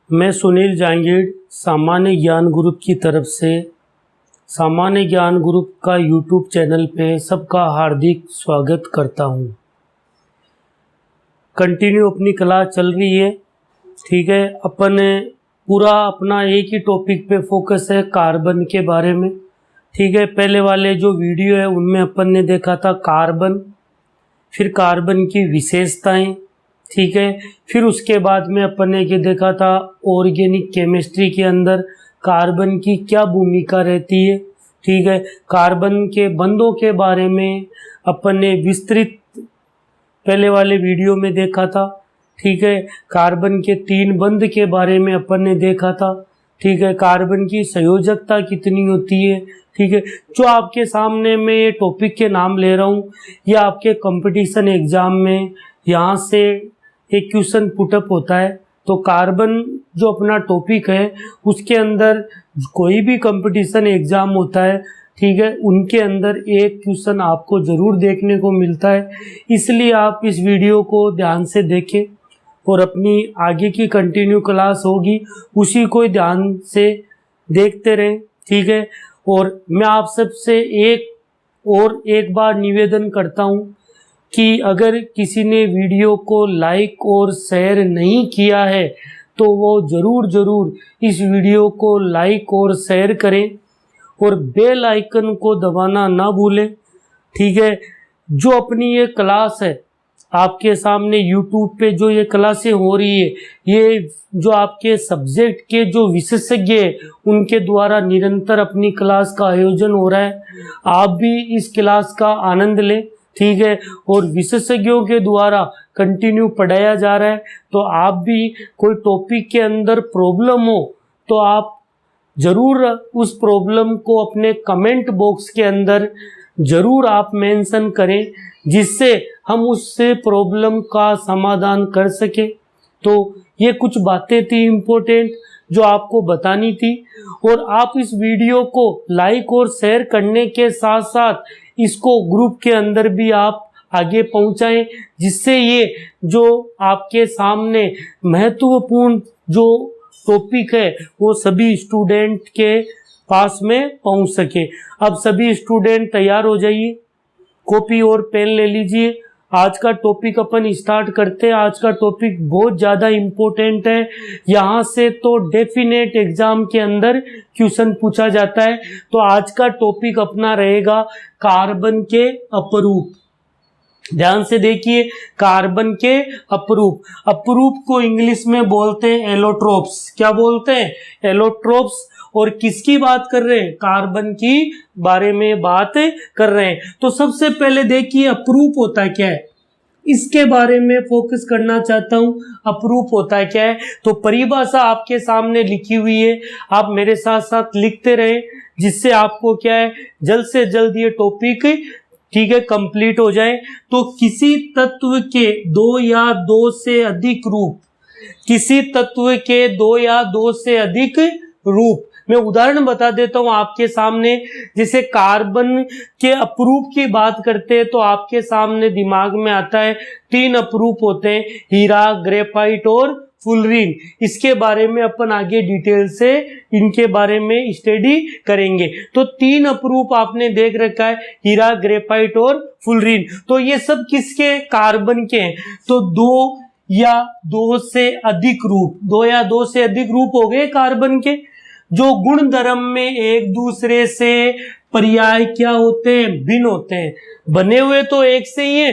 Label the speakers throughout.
Speaker 1: मैं सुनील जांगीड़ सामान्य ज्ञान ग्रुप की तरफ से सामान्य ज्ञान ग्रुप का यूट्यूब चैनल पे सबका हार्दिक स्वागत करता हूँ। कंटिन्यू अपनी क्लास चल रही है, ठीक है। अपन पूरा अपना एक ही टॉपिक पे फोकस है, कार्बन के बारे में, ठीक है। पहले वाले जो वीडियो है उनमें अपन ने देखा था कार्बन, फिर कार्बन की विशेषताएं, ठीक है। फिर उसके बाद में अपन ने ये देखा था ऑर्गेनिक केमिस्ट्री के अंदर कार्बन की क्या भूमिका रहती है, ठीक है। कार्बन के बंधों के बारे में अपन ने विस्तृत पहले वाले वीडियो में देखा था, ठीक है। कार्बन के 3 बंध के बारे में अपन ने देखा था, ठीक है। कार्बन की संयोजकता कितनी होती है, ठीक है। जो आपके सामने मैं ये टॉपिक के नाम ले रहा हूँ, या आपके कंपटीशन एग्जाम में यहाँ से एक क्वेश्चन पुटअप होता है। तो कार्बन जो अपना टॉपिक है उसके अंदर कोई भी कंपटीशन एग्जाम होता है, ठीक है, उनके अंदर एक क्वेश्चन आपको ज़रूर देखने को मिलता है। इसलिए आप इस वीडियो को ध्यान से देखें और अपनी आगे की कंटिन्यू क्लास होगी उसी को ध्यान से देखते रहें, ठीक है। और मैं आप सबसे एक बार निवेदन करता हूँ कि अगर किसी ने वीडियो को लाइक और शेयर नहीं किया है तो वो ज़रूर इस वीडियो को लाइक और शेयर करें और बेल आइकन को दबाना ना भूलें, ठीक है। जो अपनी ये क्लास है आपके सामने यूट्यूब पे जो ये क्लासें हो रही है, ये जो आपके सब्जेक्ट के जो विशेषज्ञ हैं उनके द्वारा निरंतर अपनी क्लास का आयोजन हो रहा है। आप भी इस क्लास का आनंद लें, ठीक है। और विशेषज्ञों के द्वारा कंटिन्यू पढ़ाया जा रहा है। तो आप भी कोई टॉपिक के अंदर प्रॉब्लम हो तो आप ज़रूर उस प्रॉब्लम को अपने कमेंट बॉक्स के अंदर ज़रूर आप मेंशन करें, जिससे हम उससे प्रॉब्लम का समाधान कर सकें। तो ये कुछ बातें थी इम्पोर्टेंट जो आपको बतानी थी। और आप इस वीडियो को लाइक और शेयर करने के साथ साथ इसको ग्रुप के अंदर भी आप आगे पहुंचाएं, जिससे ये जो आपके सामने महत्वपूर्ण जो टॉपिक है वो सभी स्टूडेंट के पास में पहुंच सके। अब सभी स्टूडेंट तैयार हो जाइए, कॉपी और पेन ले लीजिए। आज का टॉपिक अपन स्टार्ट करते हैं। आज का टॉपिक बहुत ज़्यादा इम्पोर्टेंट है, यहाँ से तो डेफिनेट एग्जाम के अंदर क्वेश्चन पूछा जाता है। तो आज का टॉपिक अपना रहेगा कार्बन के अपरूप। ध्यान से देखिए, कार्बन के अपरूप। अपरूप को इंग्लिश में बोलते हैं एलोट्रोप्स। क्या बोलते हैं? एलोट्रोप्स। और किसकी बात कर रहे हैं? कार्बन की बारे में बात कर रहे हैं। तो सबसे पहले देखिए अपरूप होता है क्या है, इसके बारे में फोकस करना चाहता हूं। अपरूप होता है क्या है, तो परिभाषा आपके सामने लिखी हुई है, आप मेरे साथ साथ लिखते रहें, जिससे आपको क्या है जल्द से जल्द ये टॉपिक, ठीक है, कंप्लीट हो जाए। तो किसी तत्व के 2 या 2 से अधिक रूप, किसी तत्व के 2 या 2 से अधिक रूप। मैं उदाहरण बता देता हूं आपके सामने। जैसे कार्बन के अपरूप की बात करते हैं तो आपके सामने दिमाग में आता है 3 अपरूप होते हैं, हीरा, ग्रेफाइट और फुलरीन। इसके बारे में अपन आगे डिटेल से इनके बारे में स्टडी करेंगे। तो 3 अपरूप आपने देख रखा है, हीरा, ग्रेफाइट और फुलरीन। तो ये सब किसके? कार्बन के हैं। तो 2 या 2 से अधिक रूप, 2 या 2 से अधिक रूप हो गए कार्बन के, जो गुण धर्म में एक दूसरे से पर्याय क्या होते हैं? भिन्न होते हैं। बने हुए तो एक से ही है,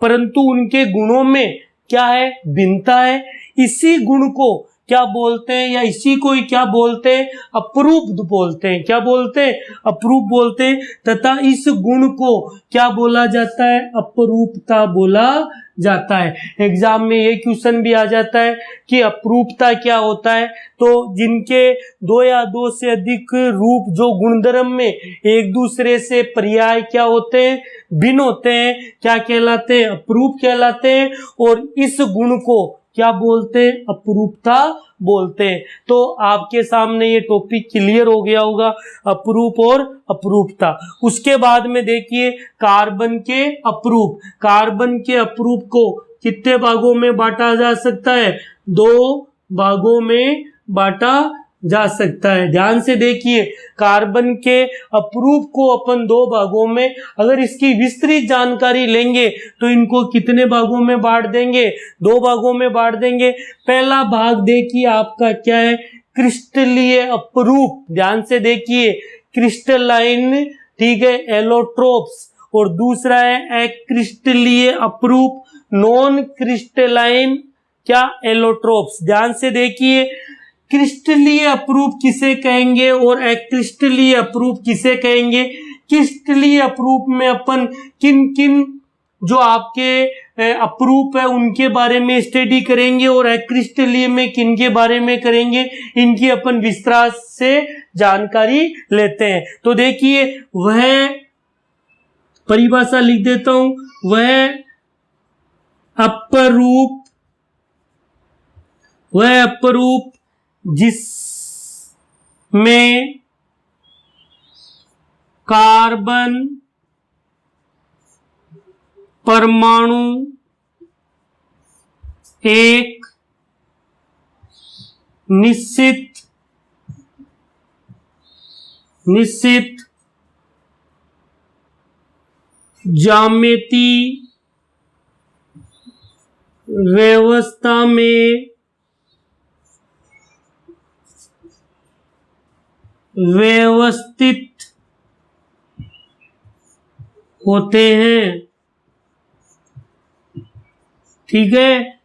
Speaker 1: परंतु उनके गुणों में क्या है? भिन्नता है। इसी गुण को क्या बोलते हैं, या इसी को ही क्या बोलते हैं? अपरूप बोलते हैं। क्या बोलते हैं? अपरूप बोलते हैं। तथा इस गुण को क्या बोला जाता है? अपरूपता बोला जाता है। एग्जाम में ये क्वेश्चन भी आ जाता है कि अपरूपता क्या होता है। तो जिनके 2 या 2 से अधिक रूप जो गुणधर्म में एक दूसरे से पर्याय क्या होते हैं? भिन्न होते हैं, क्या कहलाते हैं? अपरूप कहलाते हैं। और इस गुण को क्या बोलते हैं? अपरूपता बोलते हैं। तो आपके सामने ये टॉपिक क्लियर हो गया होगा, अपरूप और अपरूपता। उसके बाद में देखिए कार्बन के अपरूप। कार्बन के अपरूप को कितने भागों में बांटा जा सकता है? 2 भागों में बांटा जा सकता है। ध्यान से देखिए, कार्बन के अपरूप को अपन 2 भागों में, अगर इसकी विस्तृत जानकारी लेंगे तो इनको कितने भागों में बांट देंगे? 2 भागों में बांट देंगे। पहला भाग देखिए आपका क्या है? क्रिस्टलीय अपरूप। ध्यान से देखिए, क्रिस्टलाइन, ठीक है, एलोट्रोप्स। और दूसरा है अक्रिस्टलीय अपरूप, नॉन क्रिस्टलाइन क्या? एलोट्रोप्स। ध्यान से देखिए, क्रिस्टलीय अपरूप किसे कहेंगे और अक्रिस्टलीय अपरूप किसे कहेंगे? क्रिस्टलीय अपरूप में अपन किन किन जो आपके अपरूप है उनके बारे में स्टडी करेंगे और अक्रिस्टलीय में किन के बारे में करेंगे, इनकी अपन विस्तार से जानकारी लेते हैं। तो देखिए, वह परिभाषा लिख देता हूं, वह अपरूप जिसमें कार्बन परमाणु एक निश्चित ज्यामिति व्यवस्था में व्यवस्थित होते हैं। ठीक है,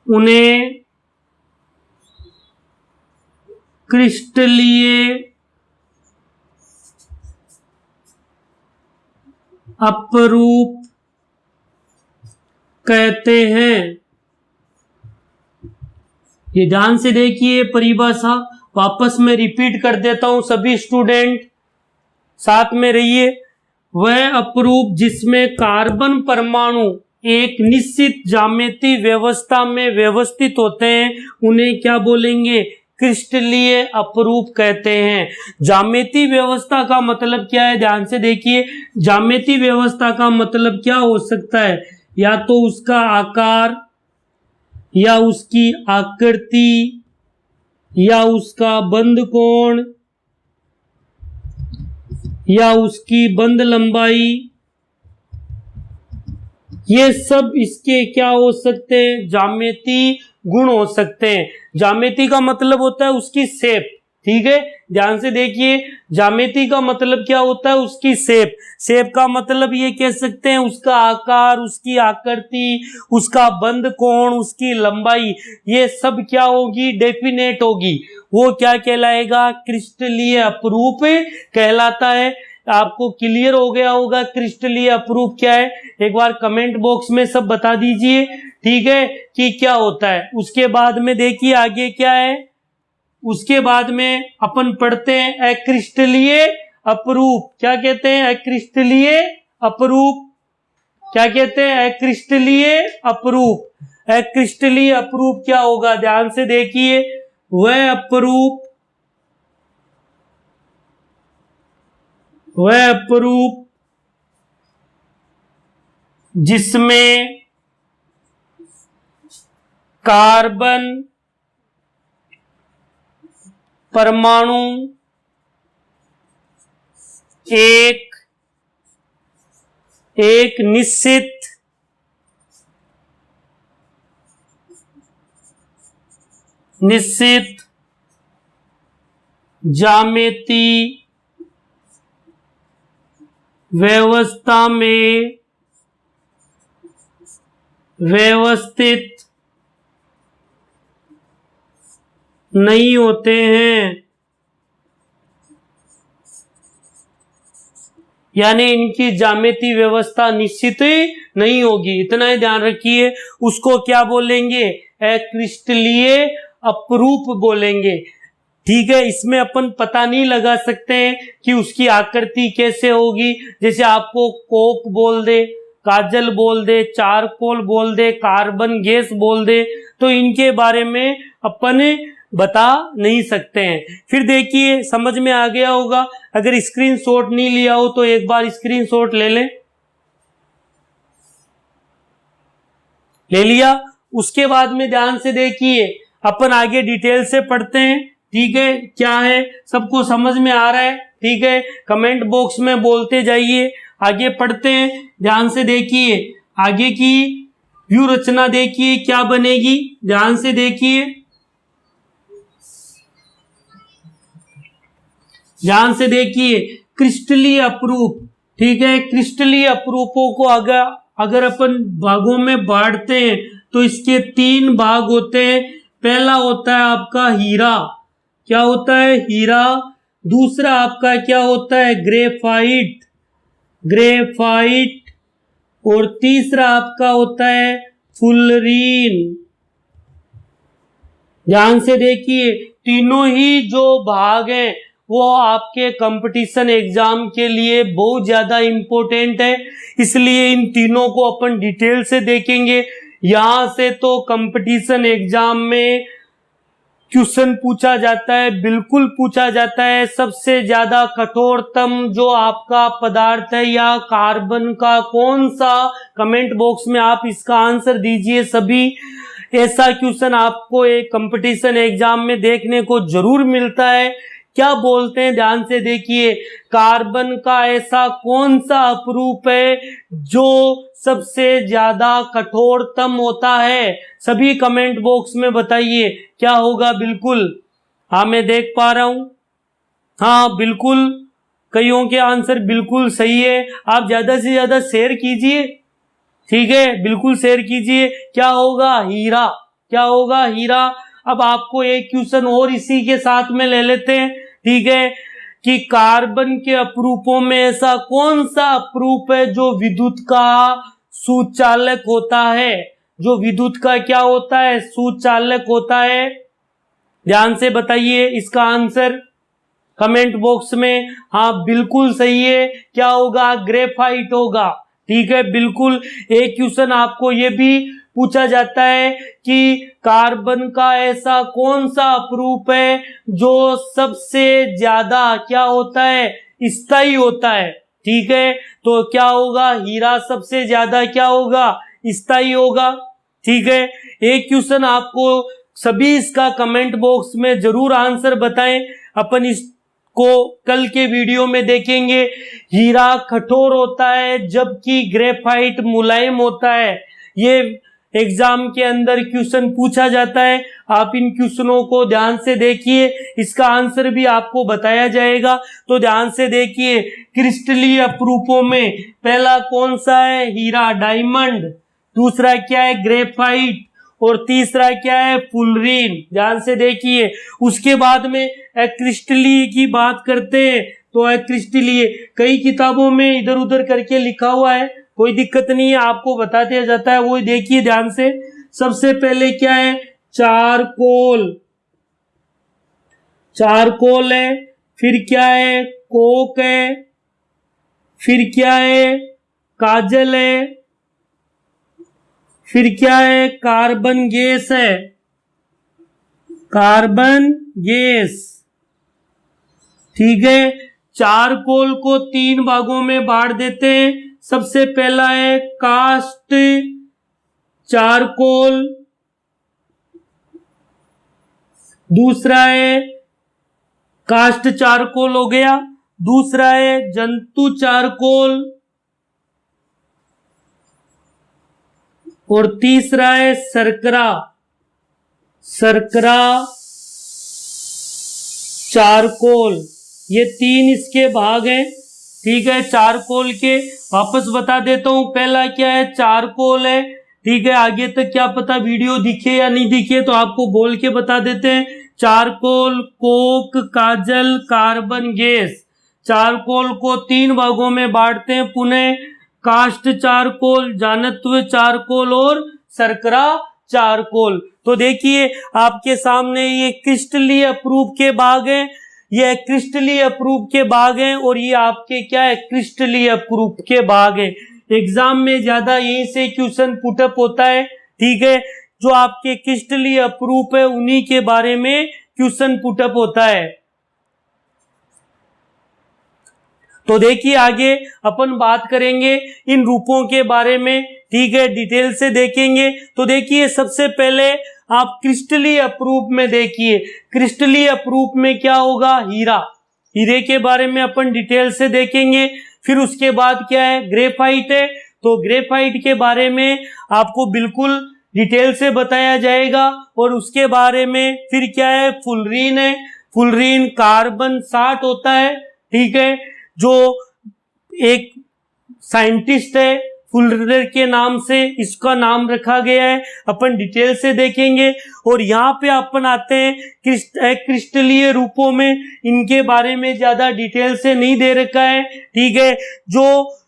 Speaker 1: उन्हें क्रिस्टलीय अपरूप कहते हैं। ये ध्यान से देखिए परिभाषा, वापस मैं रिपीट कर देता हूं, सभी स्टूडेंट साथ में रहिए। वह अपरूप जिसमें कार्बन परमाणु एक निश्चित ज्यामितीय व्यवस्था में व्यवस्थित होते हैं, उन्हें क्या बोलेंगे? क्रिस्टलीय अपरूप कहते हैं। ज्यामितीय व्यवस्था का मतलब क्या है? ध्यान से देखिए, ज्यामितीय व्यवस्था का मतलब क्या हो सकता है? या तो उसका आकार, या उसकी आकृति, या उसका बंध कोण, या उसकी बंध लंबाई, ये सब इसके क्या हो सकते हैं? ज्यामितीय गुण हो सकते हैं। ज्यामिति का मतलब होता है उसकी शेप। ठीक है, ध्यान से देखिए, ज्यामिति का मतलब क्या होता है? उसकी शेप। शेप का मतलब ये कह सकते हैं उसका आकार, उसकी आकृति, उसका बंध कोण, उसकी लंबाई, ये सब क्या होगी? डेफिनेट होगी। वो क्या कहलाएगा? क्रिस्टलीय अपरूप कहलाता है। आपको क्लियर हो गया होगा क्रिस्टलीय अपरूप क्या है? एक बार कमेंट बॉक्स में सब बता दीजिए, ठीक है, कि क्या होता है। उसके बाद में देखिए आगे क्या है, उसके बाद में अपन पढ़ते हैं अक्रिस्टलीय अपरूप। क्या कहते हैं? अक्रिस्टलीय अपरूप। क्या कहते हैं? अक्रिस्टलीय अपरूप। अक्रिस्टलीय अपरूप क्या होगा? ध्यान से देखिए, वह अपरूप जिसमें कार्बन परमाणु एक निश्चित ज्यामितीय व्यवस्था में व्यवस्थित नहीं होते हैं, यानी इनकी ज्यामितीय व्यवस्था निश्चित नहीं होगी। इतना ही ध्यान रखिए। उसको क्या बोलेंगे? अक्रिस्टलीय अपरूप बोलेंगे। ठीक है, इसमें अपन पता नहीं लगा सकते हैं कि उसकी आकृति कैसे होगी। जैसे आपको कोक बोल दे, काजल बोल दे, चारकोल बोल दे, कार्बन गैस बोल दे, तो इनके बारे में अपन बता नहीं सकते हैं। फिर देखिए, समझ में आ गया होगा। अगर स्क्रीनशॉट नहीं लिया हो तो एक बार स्क्रीनशॉट ले लें। ले लिया? उसके बाद में ध्यान से देखिए, अपन आगे डिटेल से पढ़ते हैं। ठीक है, क्या है सबको समझ में आ रहा है? ठीक है, कमेंट बॉक्स में बोलते जाइए। आगे पढ़ते हैं, ध्यान से देखिए। आगे की व्यू रचना देखिए क्या बनेगी, ध्यान से देखिए, ध्यान से देखिए। क्रिस्टलीय अप्रूप, ठीक है, क्रिस्टलीय अप्रूपों को अगर अपन भागों में बांटते हैं तो इसके 3 भाग होते हैं। पहला होता है आपका हीरा, क्या होता है? हीरा। दूसरा आपका क्या होता है? Graphite, graphite. और तीसरा आपका होता है फुलरीन। ध्यान से देखिए, तीनों ही जो भाग हैं वो आपके कंपटीशन एग्जाम के लिए बहुत ज्यादा इंपॉर्टेंट है, इसलिए इन तीनों को अपन डिटेल से देखेंगे। यहां से तो कंपटीशन एग्जाम में क्वेश्चन पूछा जाता है, बिल्कुल पूछा जाता है। सबसे ज्यादा कठोरतम जो आपका पदार्थ है या कार्बन का कौन सा, कमेंट बॉक्स में आप इसका आंसर दीजिए सभी। ऐसा क्वेश्चन आपको एक कंपटीशन एग्जाम में देखने को जरूर मिलता है। क्या बोलते हैं, ध्यान से देखिए, कार्बन का ऐसा कौन सा अपरूप है जो सबसे ज्यादा कठोरतम होता है? सभी कमेंट बॉक्स में बताइए क्या होगा। बिल्कुल, हाँ मैं देख पा रहा हूं, हाँ बिल्कुल, कईयों के आंसर बिल्कुल सही है। आप ज्यादा से ज्यादा शेयर कीजिए, ठीक है, बिल्कुल शेयर कीजिए। क्या होगा? हीरा। क्या होगा? हीरा। अब आपको एक क्वेश्चन और इसी के साथ में ले लेते हैं, ठीक है, कि कार्बन के अपरूपों में ऐसा कौन सा अपरूप है जो विद्युत का सुचालक होता है? जो विद्युत का क्या होता है? सुचालक होता है। ध्यान से बताइए इसका आंसर कमेंट बॉक्स में। हाँ बिल्कुल सही है, क्या होगा? ग्रेफाइट होगा। ठीक है, बिल्कुल। एक क्वेश्चन आपको ये भी पूछा जाता है कि कार्बन का ऐसा कौन सा अपरूप है जो सबसे ज्यादा क्या होता है? स्थायी होता है। ठीक है, तो क्या होगा? हीरा सबसे ज्यादा क्या होगा? स्थायी होगा। ठीक है, एक क्वेश्चन आपको सभी इसका कमेंट बॉक्स में जरूर आंसर बताएं, अपन इस को कल के वीडियो में देखेंगे। हीरा कठोर होता है जबकि ग्रेफाइट मुलायम होता है। ये एग्जाम के अंदर क्वेश्चन पूछा जाता है, आप इन क्वेश्चनों को ध्यान से देखिए, इसका आंसर भी आपको बताया जाएगा। तो ध्यान से देखिए, क्रिस्टलीय अपरूपों में पहला कौन सा है? हीरा, डायमंड। दूसरा क्या है? ग्रेफाइट। और तीसरा क्या है? फुलरीन। ध्यान से देखिए। उसके बाद में क्रिस्टलीय की बात करते हैं तो क्रिस्टलीय कई किताबों में इधर उधर करके लिखा हुआ है, कोई दिक्कत नहीं है, आपको बताते जाता है, वो देखिए ध्यान से। सबसे पहले क्या है? चारकोल, चारकोल है। फिर क्या है? कोक है। फिर क्या है? काजल है। फिर क्या है? कार्बन गैस है, कार्बन गैस। ठीक है, चारकोल को 3 भागों में बांट देते हैं। सबसे पहला है कास्ट चारकोल, दूसरा है कास्ट चारकोल हो गया, दूसरा है जंतु चारकोल, और तीसरा है शर्करा, शर्करा चारकोल। ये 3 इसके भाग हैं। ठीक है, चारकोल के वापस बता देता हूं। पहला क्या है? चारकोल है। ठीक है, आगे तक क्या पता वीडियो दिखे या नहीं दिखे, तो आपको बोल के बता देते हैं। चारकोल, कोक, काजल, कार्बन गैस। चारकोल को 3 भागों में बांटते हैं पुनः, काष्ठ चारकोल, जानत्व चारकोल और शर्करा चारकोल। तो देखिए आपके सामने ये क्रिस्टलीय अपरूप के भाग हैं, ये क्रिस्टलीय अपरूप के भाग हैं, और ये आपके क्या है? क्रिस्टलीय अपरूप के भाग हैं। एग्जाम में ज्यादा यहीं से क्वेश्चन पुटअप होता है। ठीक है, जो आपके क्रिस्टलीय अपरूप है उन्हीं के बारे में क्वेश्चन पुटअप होता है। तो देखिए आगे अपन बात करेंगे इन रूपों के बारे में, ठीक है, डिटेल से देखेंगे। तो देखिए सबसे पहले आप क्रिस्टलीय अप्रूप में देखिए, क्रिस्टलीय अप्रूप में क्या होगा, हीरा, हीरे के बारे में अपन डिटेल से देखेंगे। फिर उसके बाद क्या है, ग्रेफाइट है, तो ग्रेफाइट के बारे में आपको बिल्कुल डिटेल से बताया जाएगा। और उसके बारे में फिर क्या है, फुलरीन है, फुलरीन कार्बन 60 होता है, ठीक है, जो एक साइंटिस्ट है फुलर के नाम से इसका नाम रखा गया है, अपन डिटेल से देखेंगे। और यहाँ पे अपन आते हैं क्रिस्टलीय रूपों में, इनके बारे में ज्यादा डिटेल से नहीं दे रखा है, ठीक है। जो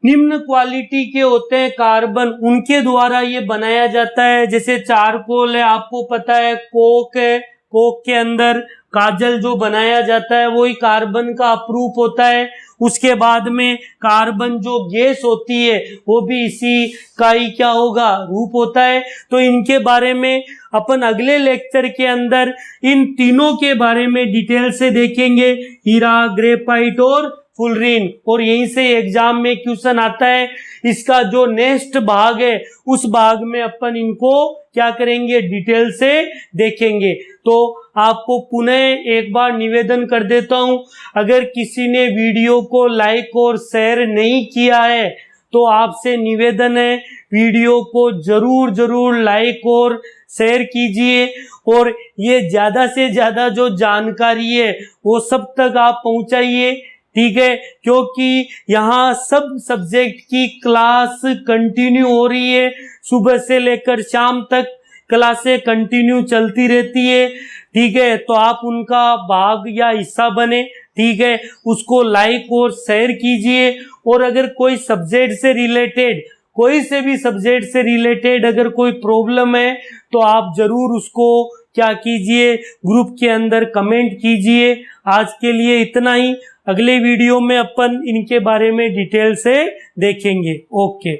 Speaker 1: निम्न क्वालिटी के होते हैं कार्बन, उनके द्वारा ये बनाया जाता है, जैसे चारकोल है, आपको पता है, कोक है, कोक के अंदर काजल जो बनाया जाता है वही कार्बन का अपरूप होता है। उसके बाद में कार्बन जो गैस होती है वो भी इसी का ही क्या होगा, रूप होता है। तो इनके बारे में अपन अगले लेक्चर के अंदर इन तीनों के बारे में डिटेल से देखेंगे, हीरा, ग्रेफाइट और फुलरीन। और यहीं से एग्जाम में क्वेश्चन आता है, इसका जो नेक्स्ट भाग है उस भाग में अपन इनको क्या करेंगे, डिटेल से देखेंगे। तो आपको पुनः एक बार निवेदन कर देता हूं, अगर किसी ने वीडियो को लाइक और शेयर नहीं किया है तो आपसे निवेदन है, वीडियो को जरूर लाइक और शेयर कीजिए। और ये ज्यादा से ज्यादा जो जानकारी है वो सब तक आप पहुंचाइए, ठीक है, क्योंकि यहाँ सब सब्जेक्ट की क्लास कंटिन्यू हो रही है, सुबह से लेकर शाम तक क्लासें कंटिन्यू चलती रहती है, ठीक है। तो आप उनका भाग या हिस्सा बने, ठीक है, उसको लाइक और शेयर कीजिए। और अगर कोई सब्जेक्ट से रिलेटेड, कोई से भी सब्जेक्ट से रिलेटेड अगर कोई प्रॉब्लम है तो आप जरूर उसको क्या कीजिए, ग्रुप के अंदर कमेंट कीजिए। आज के लिए इतना ही, अगले वीडियो में अपन इनके बारे में डिटेल से देखेंगे। ओके।